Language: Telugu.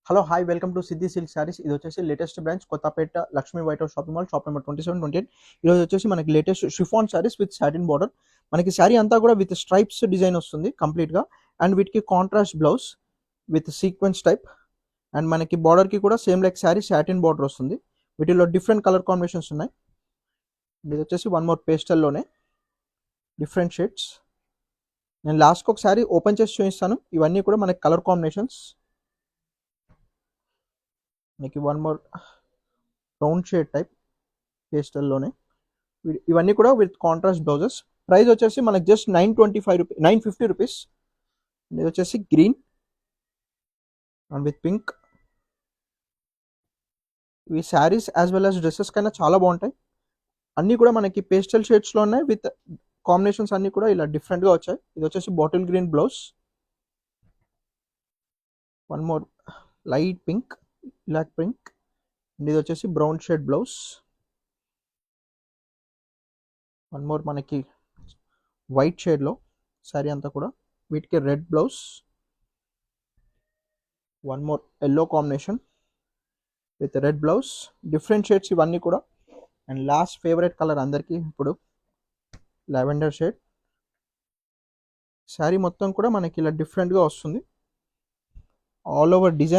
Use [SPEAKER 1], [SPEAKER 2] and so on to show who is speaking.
[SPEAKER 1] Hello hi welcome to Siddhi silk sarees. ఇది వచ్చేసి latest branch Kothapeta Lakshmi white house shopping mall, shop number 2728. ఈరోజు వచ్చేసి మనకి latest chiffon sarees with satin border. మనకి శారీ అంతా కూడా విత్ స్ట్రైప్స్ డిజైన్ వస్తుంది కంప్లీట్ గా. అండ్ వీటికి contrast blouse with sequence type. And మనకి బార్డర్ కి కూడా same like saree satin border వస్తుంది. వీటిలో డిఫరెంట్ కలర్ కాంబినేషన్స్ ఉన్నాయి. ఇది వచ్చేసి వన్ మోర్ పేస్టల్ లోనే డిఫరెంట్ షేడ్స్. నేను లాస్ట్కి ఒక శారీ ఓపెన్ చేసి చూపిస్తాను. ఇవన్నీ కూడా మనకి కలర్ కాంబినేషన్స్. మనకి one more round shade type పేస్టల్లోనే. ఇవన్నీ కూడా విత్ కాంట్రాస్ట్ బ్లౌజెస్. ప్రైస్ వచ్చేసి మనకి జస్ట్ 925 రూపీస్, 950 రూపీస్. ఇది వచ్చేసి గ్రీన్ అండ్ విత్ పింక్. ఇవి saris as well as dresses కైనా చాలా బాగుంటాయి. అన్నీ కూడా మనకి పేస్టల్ షేడ్స్లో ఉన్నాయి విత్ కాంబినేషన్స్ అన్నీ కూడా ఇలా డిఫరెంట్గా వచ్చాయి. ఇది వచ్చేసి bottle green blouse, one more light pink, black pink. And ఇది వచ్చేసి brown shade blouse, one more మనకి వైట్ షేడ్లో శారీ అంతా కూడా. వీటికి red blouse, one more yellow combination with red blouse. Different shades ఇవన్నీ కూడా. అండ్ లాస్ట్ ఫేవరెట్ కలర్ అందరికీ ఇప్పుడు లావెండర్ షేడ్. శారీ మొత్తం కూడా మనకి ఇలా డిఫరెంట్గా వస్తుంది. All over design